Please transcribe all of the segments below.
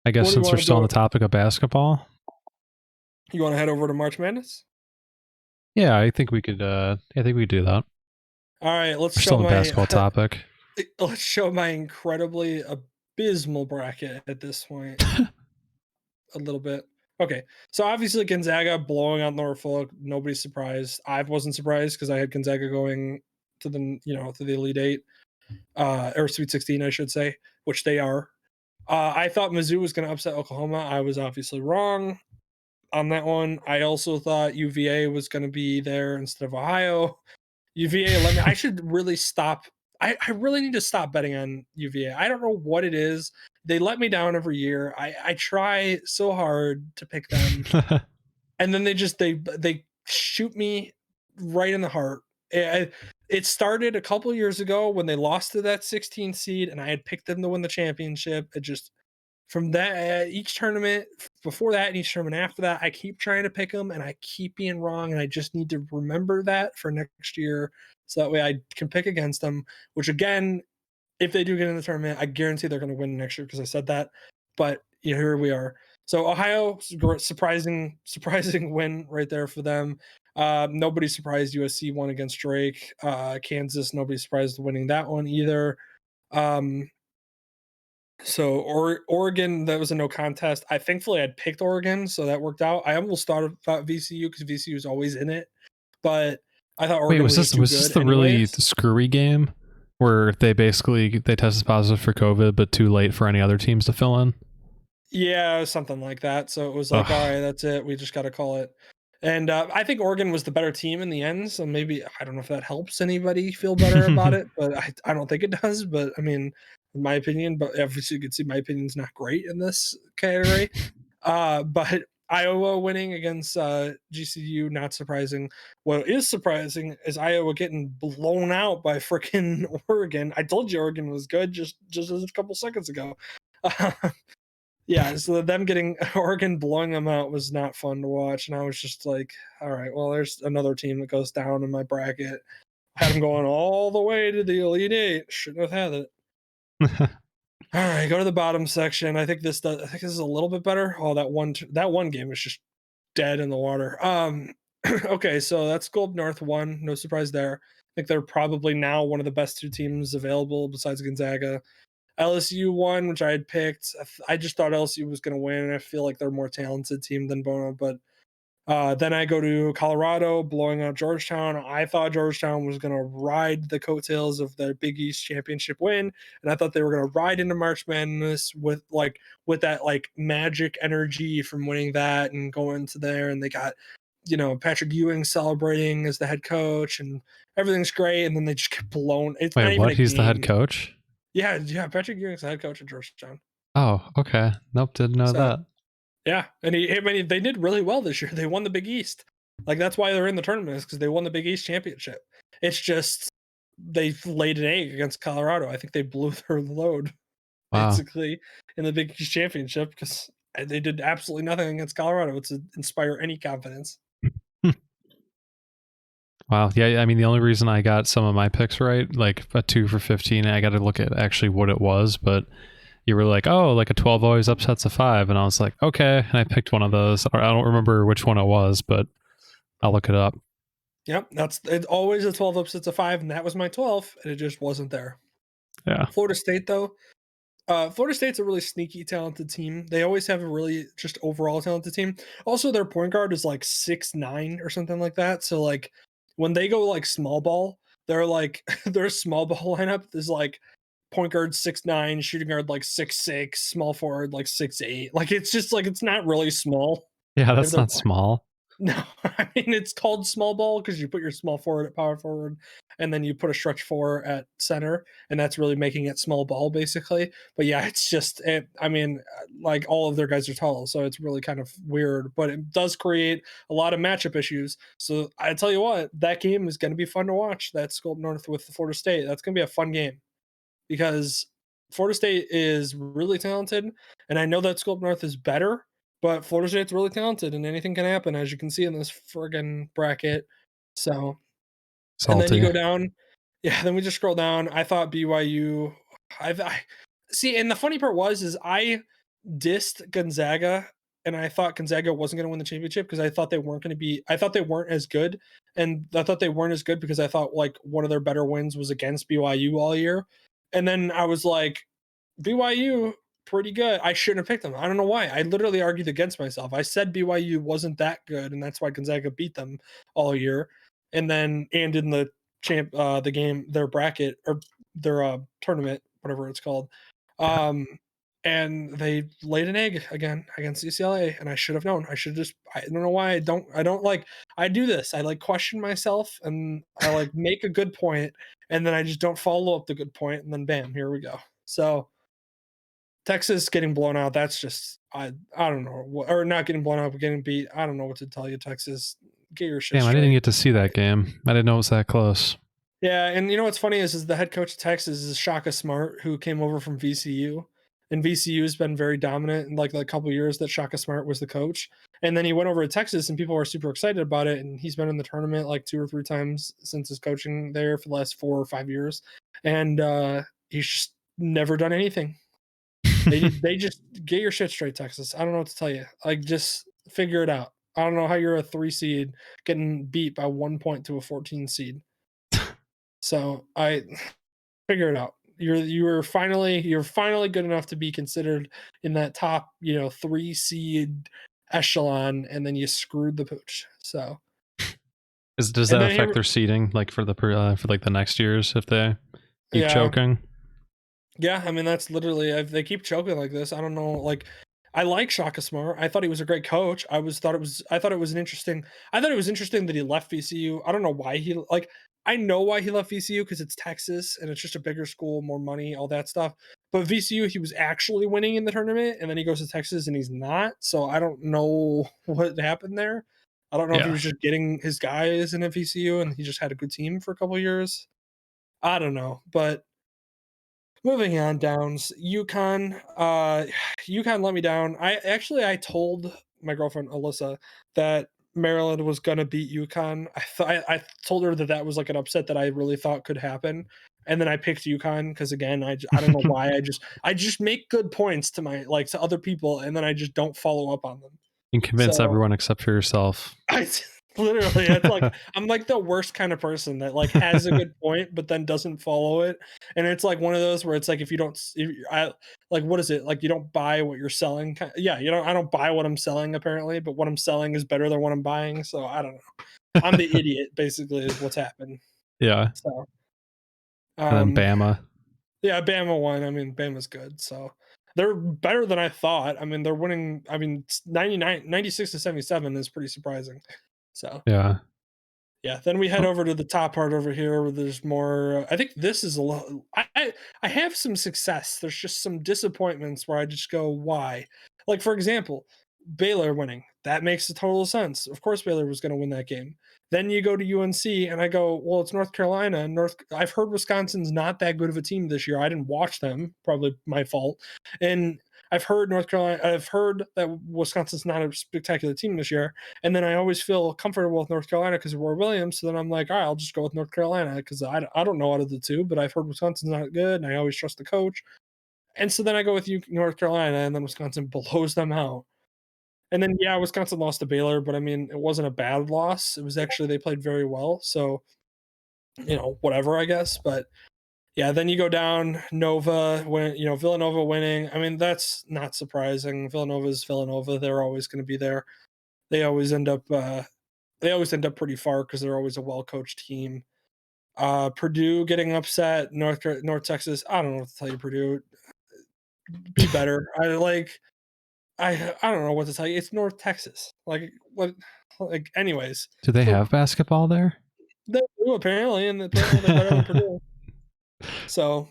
I guess What do you since we're want to still on do? the topic of basketball, You want to head over to March Madness? yeah, I think we could. I think we could do that. All right, We're still on the basketball topic. let's show my incredibly abysmal bracket at this point. A little bit. Okay, so obviously Gonzaga blowing out Norfolk. Nobody's surprised. I wasn't surprised because I had Gonzaga going to the Elite Eight, or Sweet 16, I should say, which they are. I thought Mizzou was going to upset Oklahoma. I was obviously wrong on that one. I also thought UVA was going to be there instead of Ohio. UVA let me. I should really stop. I really need to stop betting on UVA. I don't know what it is. They let me down every year. I try so hard to pick them, and then they shoot me right in the heart. It started a couple years ago when they lost to that 16 seed, and I had picked them to win the championship. It just from that each tournament before that and each tournament after that, I keep trying to pick them and I keep being wrong. And I just need to remember that for next year. So that way I can pick against them, which again, if they do get in the tournament, I guarantee they're going to win next year because I said that. But here we are. So Ohio, surprising win right there for them. Nobody surprised USC won against Drake. Kansas, nobody surprised winning that one either. So Oregon, that was a no contest. I thankfully I'd picked Oregon, so that worked out. I almost thought about VCU because VCU is always in it, but I thought Wait, Oregon was just too was this good the really anyways. screwy game where they tested positive for COVID, but too late for any other teams to fill in? Yeah, something like that. So it was like, all Ugh. right, that's it. We just got to call it. And I think Oregon was the better team in the end. So maybe I don't know if that helps anybody feel better about it, but I don't think it does. But I mean, in my opinion, but obviously you can see my opinion's not great in this category. But Iowa winning against GCU, not surprising. What is surprising is Iowa getting blown out by freaking Oregon. I told you Oregon was good just a couple seconds ago. Yeah, so them getting Oregon blowing them out was not fun to watch, and I was just like, all right, well, there's another team that goes down in my bracket. Had them going all the way to the Elite Eight. Shouldn't have had it. All right, go to the bottom section. I think this is a little bit better. Oh, that one game was just dead in the water. Okay, so that's Gold North one. No surprise there. I think they're probably now one of the best two teams available besides Gonzaga. LSU won, which I had picked. I just thought LSU was going to win. I feel like they're a more talented team than Bono, but then I go to Colorado, blowing out Georgetown. I thought Georgetown was going to ride the coattails of their Big East championship win, and I thought they were going to ride into March Madness with that like magic energy from winning that and going to there. And they got Patrick Ewing celebrating as the head coach, and everything's great. And then they just get blown. It's Wait, not even what? a He's the head game. coach? Yeah. Patrick Ewing's the head coach at Georgetown. Oh, okay. Nope, didn't know So that. yeah, and they did really well this year. They won the Big East. Like that's why they're in the tournament, is because they won the Big East championship. It's just they laid an egg against Colorado. I think they blew their load Wow. basically in the Big East championship because they did absolutely nothing against Colorado to inspire any confidence. Wow. Yeah, I mean, the only reason I got some of my picks right, like a 2 for 15, I got to look at actually what it was, but you were like, oh, like a 12 always upsets a 5. And I was like, okay. And I picked one of those. Or I don't remember which one it was, but I'll look it up. Yep, it's always a 12 upsets a 5, and that was my 12, and it just wasn't there. Yeah. Florida State, though, Florida State's a really sneaky, talented team. They always have a really just overall talented team. Also, their point guard is like 6'9" or something like that. So like when they go like small ball, they're like their small ball lineup is like point guard 6'9", shooting guard like 6'6", small forward like 6'8". Like it's just like it's not really small. Yeah, If that's they're not small. No, I mean it's called small ball because you put your small forward at power forward, and then you put a stretch four at center, and that's really making it small ball basically. But yeah, it's just I mean, like all of their guys are tall, so it's really kind of weird. But it does create a lot of matchup issues. So I tell you what, that game is going to be fun to watch. That Sculpt North with Florida State. That's going to be a fun game because Florida State is really talented, and I know that Sculpt North is better, but Florida State's really talented, and anything can happen, as you can see in this friggin' bracket. So, and then you Salty. go down, yeah. Then we just scroll down. I thought BYU. I see, and the funny part is I dissed Gonzaga, and I thought Gonzaga wasn't going to win the championship because I thought they weren't going to be. I thought they weren't as good, and I thought they weren't as good because I thought like one of their better wins was against BYU all year, and then I was like, BYU pretty good. I shouldn't have picked them. I don't know why. I literally argued against myself. I said BYU wasn't that good, and that's why Gonzaga beat them all year. And in the game, their bracket or their tournament, whatever it's called. Um, and they laid an egg again against UCLA, and I should have known. I should just. I don't know why I don't like. I do this. I like question myself, and I like make a good point, and then I just don't follow up the good point, and then bam, here we go. So Texas getting blown out, that's just I don't know, or not getting blown out, but getting beat. I don't know what to tell you, Texas. Get your shit Damn, I didn't straight. get to see that game. I didn't know it was that close. Yeah, and you know what's funny is the head coach of Texas is Shaka Smart, who came over from VCU, and VCU has been very dominant in like the couple years that Shaka Smart was the coach. And then he went over to Texas, and people were super excited about it. And he's been in the tournament like 2 or 3 times since his coaching there for the last 4 or 5 years, and he's just never done anything. They just get your shit straight, Texas. I don't know what to tell you. Like, just figure it out. I don't know how you're a 3 seed getting beat by 1 point to a 14 seed. So I figure it out. You're finally good enough to be considered in that top 3 seed echelon, and then you screwed the pooch. So Does and that then affect here, their seeding, like for like the next years if they keep yeah, choking? yeah, I mean, that's literally if they keep choking like this, I don't know, like I like Shaka Smart. I thought he was a great coach. I thought it was interesting that he left VCU. I don't know why I know why he left VCU because it's Texas and it's just a bigger school, more money, all that stuff. But VCU, he was actually winning in the tournament, and then he goes to Texas and he's not. So I don't know what happened there. I don't know if he Yeah. was just getting his guys in at VCU and he just had a good team for a couple years. I don't know, but moving on downs, UConn. UConn let me down. I told my girlfriend Alyssa that Maryland was gonna beat UConn. I told her that was like an upset that I really thought could happen, and then I picked UConn because again I don't know why I just make good points to my like to other people and then I just don't follow up on them. You can convince So everyone except for yourself. I literally, it's like I'm like the worst kind of person that like has a good point but then doesn't follow it, and it's like one of those where it's like if you don't, I like what is it like you don't buy what you're selling? Yeah, I don't buy what I'm selling apparently, but what I'm selling is better than what I'm buying. So I don't know. I'm the idiot basically is what's happened. Yeah. So And then um Bama. yeah, Bama won. I mean, Bama's good. So they're better than I thought. I mean, they're winning. I mean, 96 to 77 is pretty surprising. So Yeah. yeah, then we head over to the top part over here where there's more. I think this is a lot. I have some success. There's just some disappointments where I just go, why? Like for example, Baylor winning. That makes a total sense. Of course, Baylor was going to win that game. Then you go to UNC, and I go, well, it's North Carolina. I've heard Wisconsin's not that good of a team this year. I didn't watch them. Probably my fault. And I've heard North Carolina. I've heard that Wisconsin's not a spectacular team this year. And then I always feel comfortable with North Carolina because of Roy Williams. So then I'm like, all right, I'll just go with North Carolina because I don't know out of the two, but I've heard Wisconsin's not good, and I always trust the coach. And so then I go with North Carolina, and then Wisconsin blows them out. And then yeah, Wisconsin lost to Baylor, but I mean, it wasn't a bad loss. It was actually they played very well. So whatever, I guess. But yeah, then you go down Nova when Villanova winning. I mean, that's not surprising. Villanova's Villanova. They're always going to be there. They always end up pretty far because they're always a well coached team. Purdue getting upset. North Texas. I don't know what to tell you. Purdue, be better. I don't know what to tell you. It's North Texas. Like what? Like anyways. Do they So have basketball there? they do apparently, and apparently they're better than Purdue. So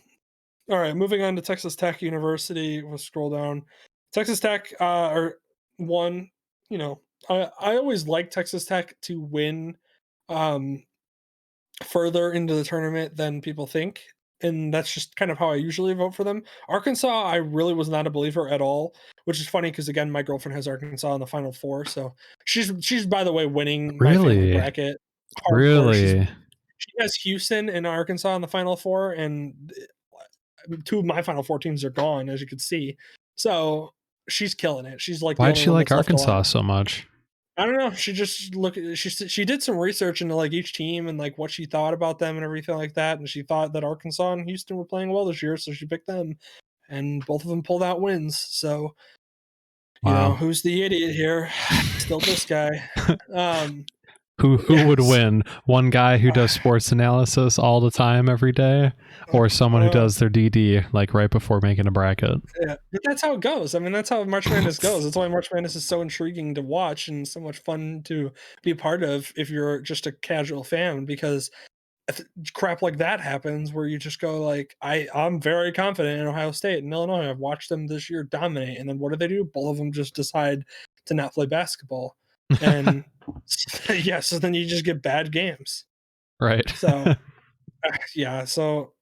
all right, moving on to Texas Tech University. We'll scroll down. Texas Tech are one. I always like Texas Tech to win um, further into the tournament than people think, and that's just kind of how I usually vote for them. Arkansas, I really was not a believer at all, which is funny because again, my girlfriend has Arkansas in the Final Four, so she's by the way winning my family Really? bracket hardcore. Really? She has Houston and Arkansas in the Final Four, and two of my Final Four teams are gone, as you can see. So she's killing it. She's like the Why'd only she one like that's left Arkansas alive. so much? I don't know. She just she did some research into like each team and like what she thought about them and everything like that. And she thought that Arkansas and Houston were playing well this year, so she picked them. And both of them pulled out wins. So, Wow. who's the idiot here? Still this guy. Um, Who would yes. win? One guy who does sports analysis all the time every day, or someone who Uh, does their DD like right before making a bracket? yeah, but that's how it goes. I mean, that's how March Madness goes. That's why March Madness is so intriguing to watch and so much fun to be a part of if you're just a casual fan, because if crap like that happens where you just go like, I'm very confident in Ohio State and Illinois. I've watched them this year dominate, and then what do? Both of them just decide to not play basketball, and yeah, so then you just get bad games. Right. So yeah, so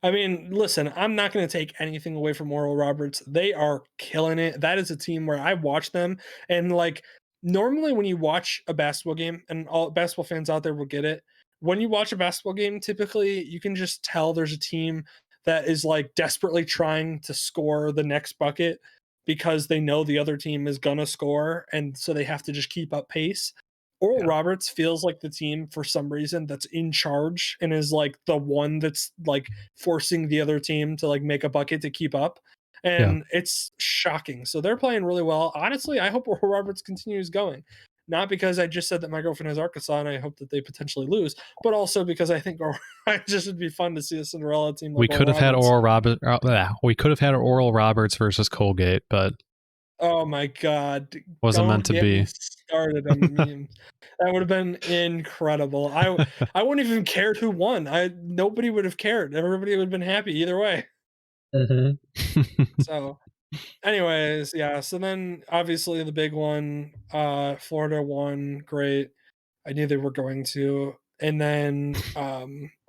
I mean, listen, I'm not going to take anything away from Oral Roberts. They are killing it. That is a team where I watch them, and like normally when you watch a basketball game, and all basketball fans out there will get it. When you watch a basketball game, typically you can just tell there's a team that is like desperately trying to score the next bucket because they know the other team is gonna score, and so they have to just keep up pace. Oral Yeah. Roberts feels like the team for some reason that's in charge and is like the one that's like forcing the other team to like make a bucket to keep up. Yeah. And it's shocking. So they're playing really well. Honestly, I hope Oral Roberts continues going. Not because I just said that my girlfriend has Arkansas and I hope that they potentially lose, but also because I think it just would be fun to see a Cinderella team We like could Oral have had Roberts. We could have had Oral Roberts versus Colgate, but Oh my god, wasn't meant don't to get me be. started on the memes. That would have been incredible. I wouldn't even cared who won. I Nobody would have cared. Everybody would have been happy either way. Mhm. So, anyways, yeah, so then obviously the big one, Florida won, great. I knew they were going to. And then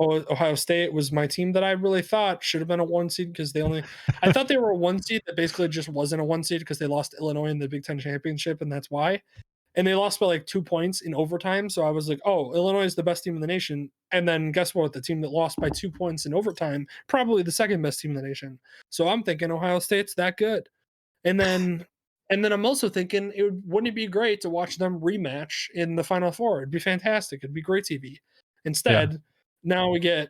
Ohio State was my team that I really thought should have been a 1 seed because I thought they were a 1 seed that basically just wasn't a 1 seed because they lost to Illinois in the Big Ten championship, and that's why. And they lost by like 2 points in overtime, so I was like, "Oh, Illinois is the best team in the nation." And then guess what? The team that lost by 2 points in overtime, probably the second best team in the nation. So I'm thinking Ohio State's that good. And then I'm also thinking wouldn't it be great to watch them rematch in the Final Four? It'd be fantastic. It'd be great TV. Yeah. Instead, now we get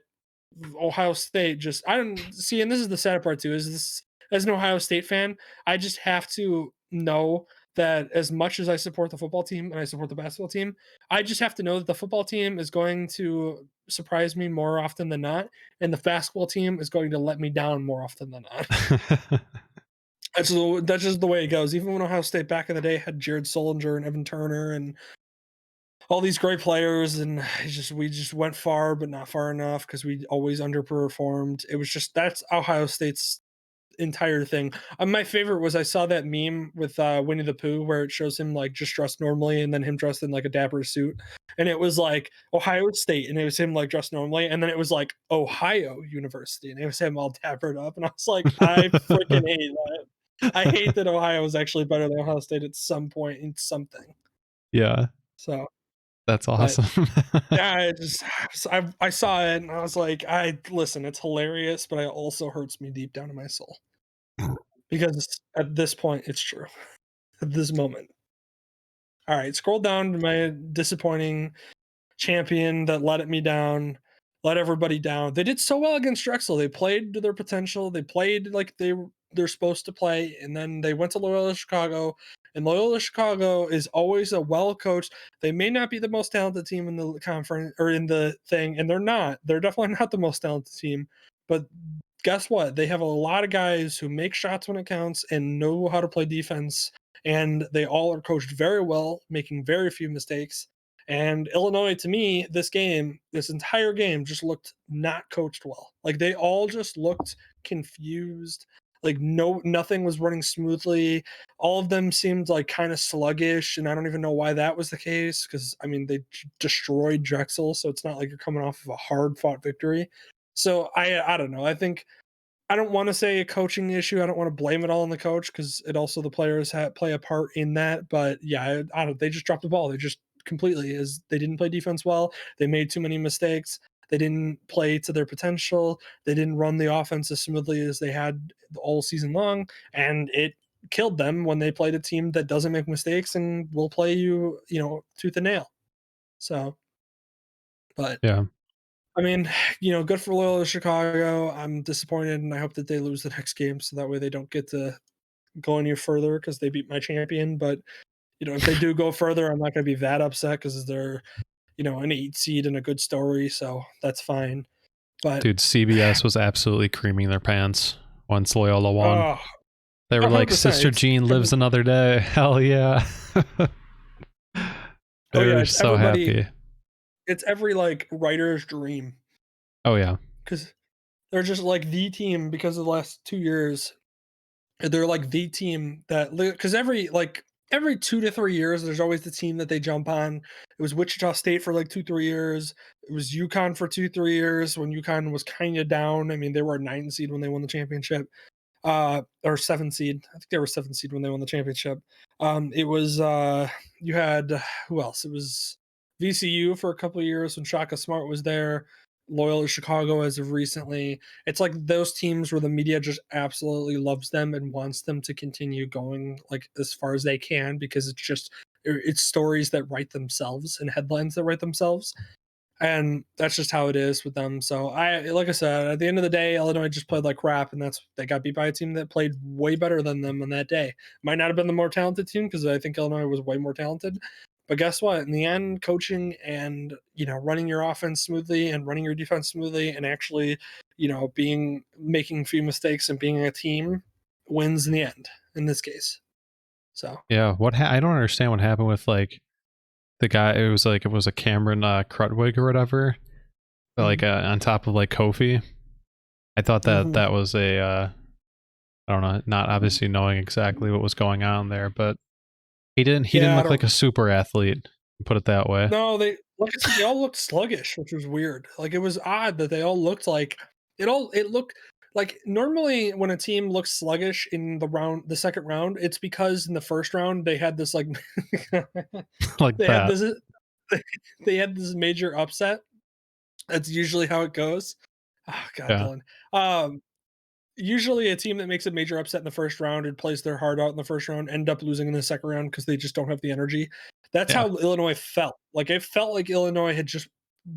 Ohio State just I don't see, and this is the sad part too, is this as an Ohio State fan, I just have to know that as much as I support the football team and I support the basketball team, I just have to know that the football team is going to surprise me more often than not, and the basketball team is going to let me down more often than not. That's just the way it goes. Even when Ohio State back in the day had Jared Solinger and Evan Turner and all these great players, and we just went far, but not far enough because we always underperformed. It was just that's Ohio State's entire thing. My favorite was I saw that meme with Winnie the Pooh where it shows him like just dressed normally and then him dressed in like a dapper suit, and it was like Ohio State, and it was him like dressed normally, and then it was like Ohio University, and it was him all dappered up, and I was like, I freaking hate that. I hate that Ohio is actually better than Ohio State at some point in something. Yeah, So, that's but awesome. yeah, I saw it and I was like, I listen, it's hilarious, but it also hurts me deep down in my soul because at this point, it's true. At this moment. All right, scroll down to my disappointing champion that let me down, let everybody down. They did so well against Drexel. They played to their potential. They played like they're supposed to play, and then they went to Loyola Chicago. And Loyola Chicago is always a well coached. They may not be the most talented team in the conference or in the thing, and they're not. They're definitely not the most talented team. But guess what? They have a lot of guys who make shots when it counts and know how to play defense. And they all are coached very well, making very few mistakes. And Illinois, to me, this entire game, just looked not coached well. Like they all just looked confused. Like nothing was running smoothly. All of them seemed like kind of sluggish, and I don't even know why that was the case. Because I mean, they destroyed Drexel, so it's not like you're coming off of a hard fought victory. So I don't know. I don't want to say a coaching issue. I don't want to blame it all on the coach because it also the players play a part in that. But yeah, I don't. They just dropped the ball. They just completely is. They didn't play defense well. They made too many mistakes. They didn't play to their potential. They didn't run the offense as smoothly as they had all season long, and it killed them when they played a team that doesn't make mistakes and will play you, tooth and nail. So, but Yeah. I mean, good for Loyola Chicago. I'm disappointed, and I hope that they lose the next game so that way they don't get to go any further because they beat my champion. But if they do go further, I'm not going to be that upset because they're an 8 seed and a good story, so that's fine. But Dude, CBS was absolutely creaming their pants once Loyola won. oh, They were like, 100%. Sister Jean lives another day. Hell yeah. Oh They yeah, were it's so everybody. happy. It's every like writer's dream Oh, yeah. because they're just like the team because of the last 2 years. They're like the team that because every 2 to 3 years, there's always the team that they jump on. It was Wichita State for like 2 3 years. It was UConn for 2 3 years when UConn was kind of down. I mean, they were a 9 seed when they won the championship, or 7 seed. I think they were 7 seed when they won the championship. It was you had who else? It was VCU for a couple of years when Shaka Smart was there. Loyola Chicago as of recently. It's like those teams where the media just absolutely loves them and wants them to continue going like as far as they can because it's stories that write themselves and headlines that write themselves. And that's just how it is with them. So like I said, at the end of the day, Illinois just played like crap, and they got beat by a team that played way better than them on that day. Might not have been the more talented team because I think Illinois was way more talented. But guess what? In the end, coaching and running your offense smoothly and running your defense smoothly and actually, making a few mistakes and being a team wins in the end in this case. So Yeah. I don't understand what happened with like the guy. It was a Cameron Crutwig or whatever, like mhm, on top of like Kofi. I thought that mhm. that was I don't know, not obviously knowing exactly what was going on there, but he didn't Yeah, I look don't. like a super athlete, put it that way. No, like I said, they all looked sluggish, which was weird. Like, it was odd that they all looked like it looked like normally when a team looks sluggish in the second round, it's because in the first round they had this like Like they had that. this they had this major upset. That's usually how it goes. Oh god, Yeah. Dylan. Um Usually a team that makes a major upset in the first round and plays their heart out in the first round end up losing in the second round because they just don't have the energy. That's Yeah. how Illinois felt. Like it felt like Illinois had just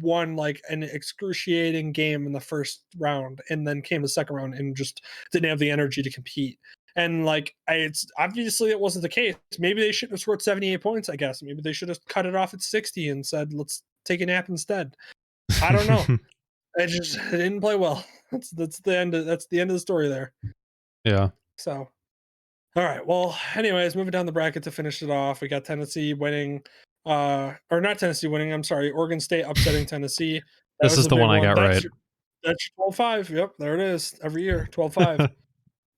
won like an excruciating game in the first round and then came the second round and just didn't have the energy to compete. And like it's obviously it wasn't the case. Maybe they shouldn't have scored 78 points, I guess. Maybe they should have cut it off at 60 and said, let's take a nap instead. I don't know. It didn't play well. That's the end of the story there. Yeah. So, all right. Well, anyways, moving down the bracket to finish it off, we got Tennessee winning, or not Tennessee winning. I'm sorry, Oregon State upsetting Tennessee. That This was is the the big one I one. got right. That's your 12-5. Yep, there it is. Every year, 12-5.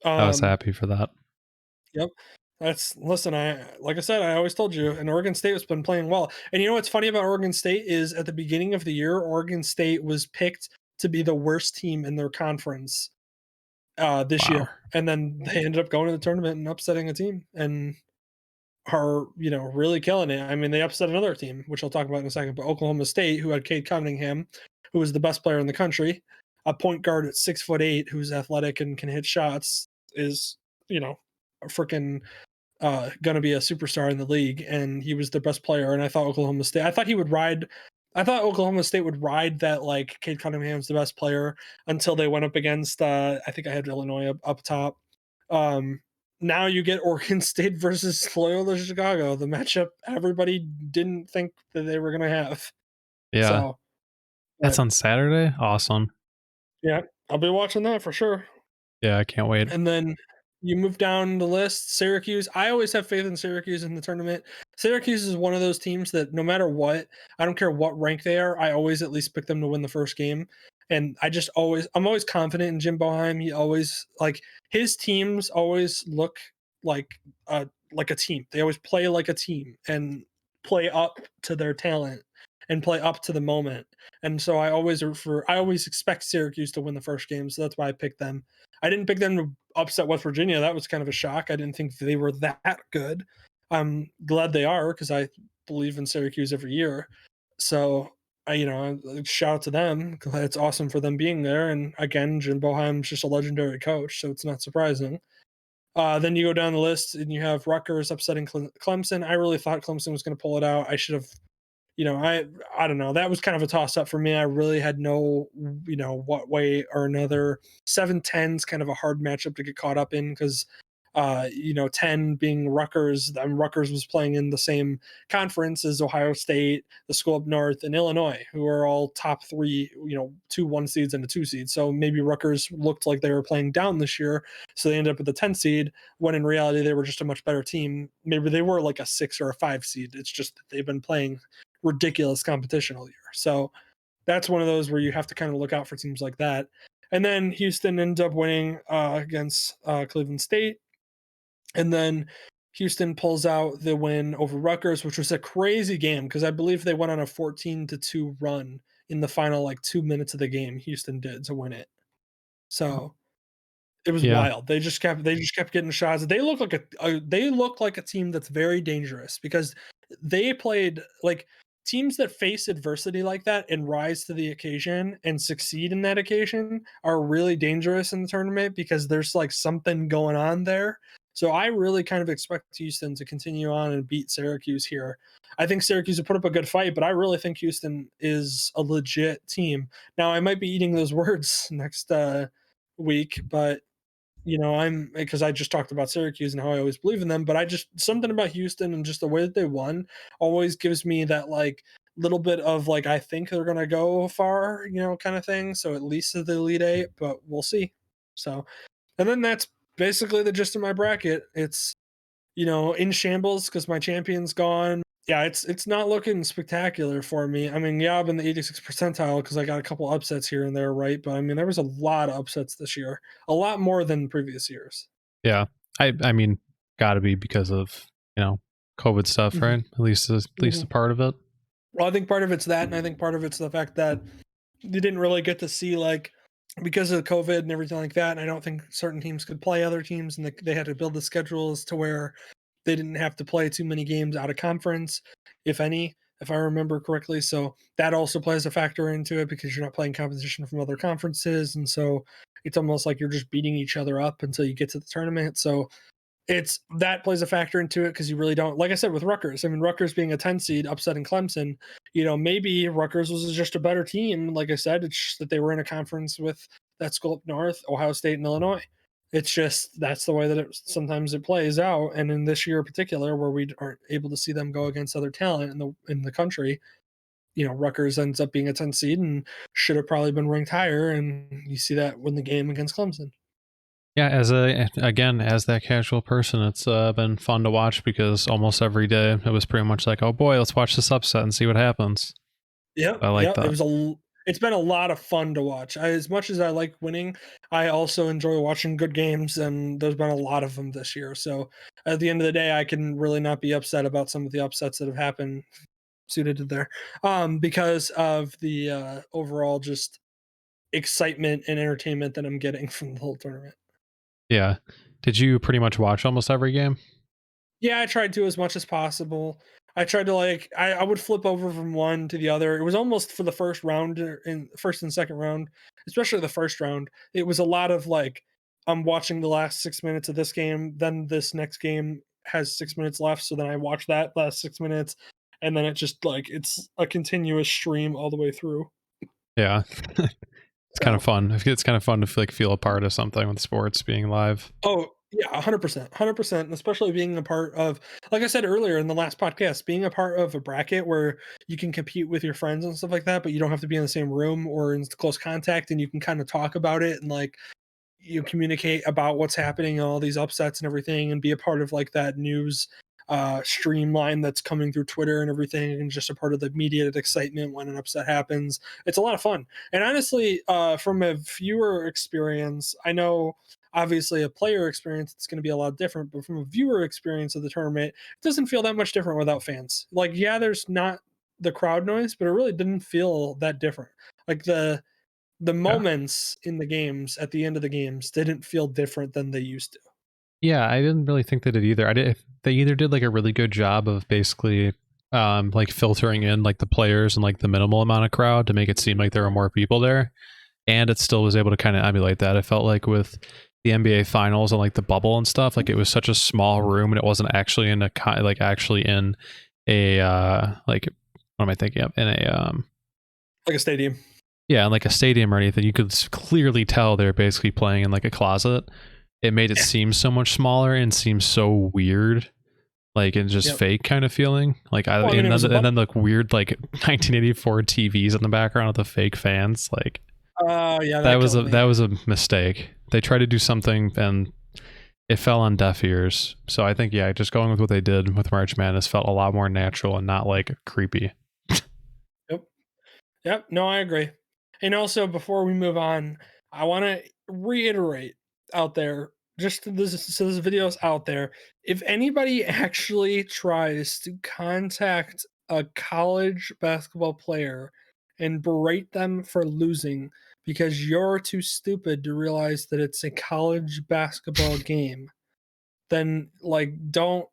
I was Um, happy for that. yep. Listen, I like I said, I always told you, and Oregon State has been playing well. And you know what's funny about Oregon State is at the beginning of the year, Oregon State was picked to be the worst team in their conference this Wow. year, and then they ended up going to the tournament and upsetting a team and are really killing it. I mean, they upset another team, which I'll talk about in a second. But Oklahoma State, who had Cade Cunningham, who was the best player in the country, a point guard at 6'8", who's athletic and can hit shots, is a freaking gonna be a superstar in the league, and he was their best player. And I thought Oklahoma State, I thought he would ride. I thought Oklahoma State would ride that like Cade Cunningham's the best player until they went up against. I think I had Illinois up top. Um, Now you get Oregon State versus Loyola Chicago, the matchup everybody didn't think that they were gonna have. Yeah. So, That's but on Saturday? Awesome. yeah, I'll be watching that for sure. Yeah, I can't wait. And then you move down the list, Syracuse. I always have faith in Syracuse in the tournament. Syracuse is one of those teams that no matter what, I don't care what rank they are, I always at least pick them to win the first game. And I'm always confident in Jim Boeheim. He always like his teams always look like like a team. They always play like a team and play up to their talent and play up to the moment. And so I always expect Syracuse to win the first game. So that's why I picked them. I didn't pick them to upset West Virginia. That was kind of a shock. I didn't think they were that good. I'm glad they are because I believe in Syracuse every year. So shout out to them. It's awesome for them being there. And again, Jim Boeheim's just a legendary coach, so it's not surprising. Then you go down the list and you have Rutgers upsetting Clemson. I really thought Clemson was going to pull it out. I should have, I don't know. That was kind of a toss up for me. I really had no, what way or another. 7-10 is kind of a hard matchup to get caught up in because 10 being Rutgers. Rutgers was playing in the same conference as Ohio State, the school up north, and Illinois, who are all top three, 2 1 seeds and a 2 seed. So maybe Rutgers looked like they were playing down this year. So they ended up with the 10 seed when in reality they were just a much better team. Maybe they were like a 6 or a 5 seed. It's just that they've been playing ridiculous competition all year. So that's one of those where you have to kind of look out for teams like that. And then Houston ends up winning against Cleveland State. And then Houston pulls out the win over Rutgers, which was a crazy game because I believe they went on a 14-2 run in the final 2 minutes of the game. Houston did to win it. So it was Yeah. wild. They just kept getting shots. They look like a team that's very dangerous because they played teams that face adversity like that and rise to the occasion and succeed in that occasion are really dangerous in the tournament because there's something going on there. So I really kind of expect Houston to continue on and beat Syracuse here. I think Syracuse will put up a good fight, but I really think Houston is a legit team. Now I might be eating those words next week, but I'm because I just talked about Syracuse and how I always believe in them, but I just something about Houston and just the way that they won always gives me that little bit of I think they're gonna go far, kind of thing. So at least to the Elite Eight, but we'll see. So, and then that's basically the gist of my bracket. It's in shambles because my champion's gone. Yeah, it's not looking spectacular for me. I mean, yeah, I'm in the 86th percentile because I got a couple upsets here and there, right? But I mean, there was a lot of upsets this year, a lot more than previous years. Yeah. I mean, gotta be because of, COVID stuff, right? At least a part of it. Well, I think part of it's that, and I think part of it's the fact that you didn't really get to see because of COVID and everything like that. And I don't think certain teams could play other teams, and they had to build the schedules to where they didn't have to play too many games out of conference, if any, if I remember correctly. So that also plays a factor into it because you're not playing competition from other conferences. And so it's almost like you're just beating each other up until you get to the tournament. So it's that plays a factor into it because you really don't, like I said, with Rutgers. I mean, Rutgers being a 10 seed, upsetting Clemson, maybe Rutgers was just a better team. Like I said, it's just that they were in a conference with that school up north, Ohio State and Illinois. It's just that's the way that sometimes it plays out. And in this year in particular, where we aren't able to see them go against other talent in the country, Rutgers ends up being a 10 seed and should have probably been ranked higher. And you see that win the game against Clemson. Yeah, as that casual person, it's been fun to watch because almost every day it was pretty much like, oh boy, let's watch this upset and see what happens. Yeah, I like that. It's been a lot of fun to watch. As much as I like winning, I also enjoy watching good games, and there's been a lot of them this year. So at the end of the day, I can really not be upset about some of the upsets that have happened suited to there, because of the overall just excitement and entertainment that I'm getting from the whole tournament. Yeah. Did you pretty much watch almost every game? Yeah, I tried to as much as possible. I tried to I would flip over from one to the other. It was almost for the first round in first and second round, especially the first round. It was a lot of I'm watching the last 6 minutes of this game, then this next game has 6 minutes left, so then I watch that last 6 minutes, and then it just it's a continuous stream all the way through. Yeah. It's kind of fun. It's kind of fun to feel a part of something with sports being live. Oh, yeah, 100%, 100%, and especially being a part of, like I said earlier in the last podcast, being a part of a bracket where you can compete with your friends and stuff like that, but you don't have to be in the same room or in close contact, and you can kind of talk about it and you communicate about what's happening and all these upsets and everything, and be a part of that news streamline that's coming through Twitter and everything, and just a part of the immediate excitement when an upset happens. It's a lot of fun. And honestly, from a viewer experience, I know obviously a player experience it's going to be a lot different, but from a viewer experience of the tournament, it doesn't feel that much different without fans. Yeah, there's not the crowd noise, but it really didn't feel that different. The moments in the games at the end of the games didn't feel different than they used to. Yeah, I didn't really think they did either. They either did a really good job of basically filtering in the players and the minimal amount of crowd to make it seem like there were more people there, and it still was able to kind of emulate that. I felt like with the NBA finals and like the bubble and stuff. Like it was such a small room and it wasn't actually in a like actually in a like what am I thinking of? In a like a stadium. yeah, in like a stadium or anything. You could clearly tell they're basically playing in like a closet. It made it Yeah. seem so much smaller and seem so weird, like and just Yep. fake kind of feeling. Like Well, I mean, it was a and bubble. then like weird like 1984 TVs in the background with the fake fans. Like Yeah, that killed me. that was a mistake. They tried to do something and it fell on deaf ears. So I think yeah, just going with what they did with March Madness felt a lot more natural and not like creepy. Yep. Yep. No, I agree. And also, before we move on, I want to reiterate out there, just to this, so this video's out there. If anybody actually tries to contact a college basketball player and berate them for losing because you're too stupid to realize that it's a college basketball game, then like don't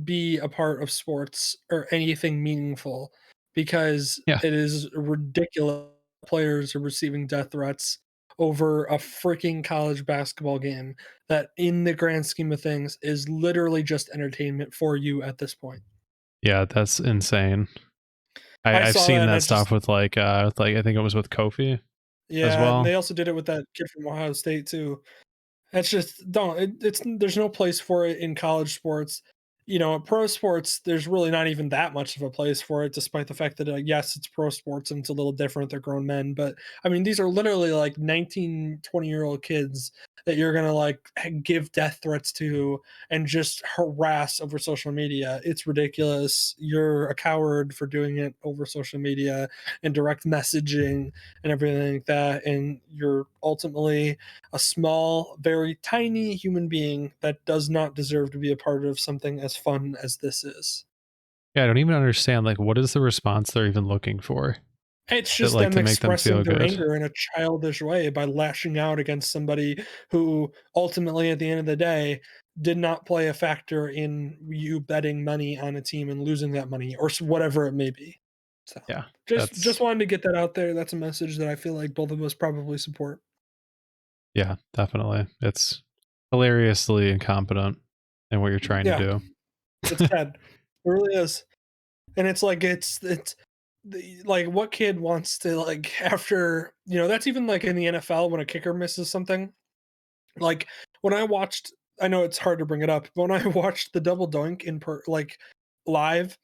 be a part of sports or anything meaningful because Yeah. it is ridiculous. Players are receiving death threats over a freaking college basketball game that, in the grand scheme of things, is literally just entertainment for you at this point. Yeah, that's insane. I I've saw seen that and I that stuff just, with like I think it was with Kofi as yeah, and well. they also did it with that kid from Ohio State too. That's just don't. It's there's no place for it in college sports. You know, pro sports, there's really not even that much of a place for it, despite the fact that yes, it's pro sports and it's a little different. They're grown men, but I mean, these are literally like 19, 20-year-old kids that you're gonna like give death threats to and just harass over social media. It's ridiculous. You're a coward for doing it over social media and direct messaging and everything like that, and you're ultimately a small, very tiny human being that does not deserve to be a part of something as fun as this is. Yeah, I don't even understand like what is the response they're even looking for It's that just like them to make them expressing feel their good. anger in a childish way by lashing out against somebody who ultimately, at the end of the day, did not play a factor in you betting money on a team and losing that money or whatever it may be. So, Yeah, just that's wanted to get that out there. That's a message that I feel like both of us probably support. yeah, definitely. It's hilariously incompetent in what you're trying to Yeah, do. it's sad. It really is. And it's like it's like what kid wants to like after that's even like in the NFL when a kicker misses something. Like when I watched, I know it's hard to bring it up, but when I watched the double doink like live,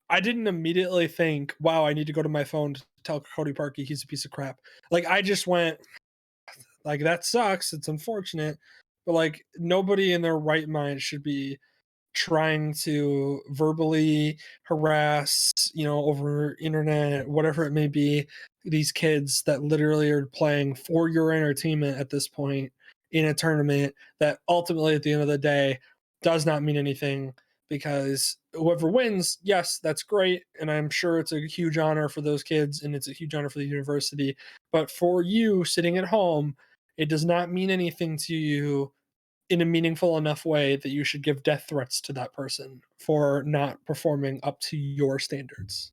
I didn't immediately think, "Wow, I need to go to my phone to tell Cody Parkey he's a piece of crap." Like I just went, like that sucks. It's unfortunate, but like nobody in their right mind should be trying to verbally harass, over internet, whatever it may be, these kids that literally are playing for your entertainment at this point in a tournament that ultimately at the end of the day does not mean anything because whoever wins, yes, that's great. And I'm sure it's a huge honor for those kids and it's a huge honor for the university. But for you sitting at home, it does not mean anything to you in a meaningful enough way that you should give death threats to that person for not performing up to your standards.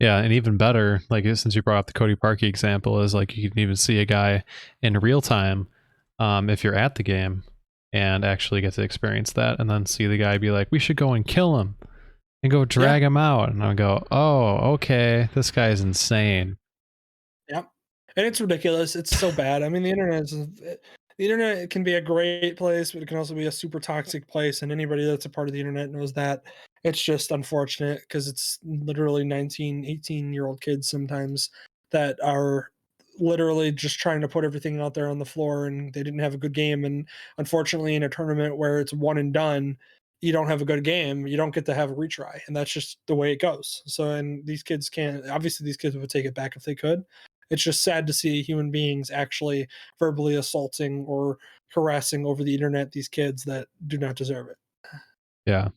Yeah, and even better, like since you brought up the Cody Parkey example, is like you can even see a guy in real time, if you're at the game and actually get to experience that, and then see the guy be like, "We should go and kill him and go Yeah. drag him out," and I go, "Oh, okay, this guy's insane." Yep. And it's ridiculous. It's so bad. I mean, the internet can be a great place, but it can also be a super toxic place. And anybody that's a part of the internet knows that. It's just unfortunate because it's literally 19, 18-year-old kids sometimes that are literally just trying to put everything out there on the floor and they didn't have a good game. And unfortunately, in a tournament where it's one and done, you don't have a good game, you don't get to have a retry. And that's just the way it goes. So, and these kids can't, obviously, these kids would take it back if they could. It's just sad to see human beings actually verbally assaulting or harassing over the internet these kids that do not deserve it. Yeah,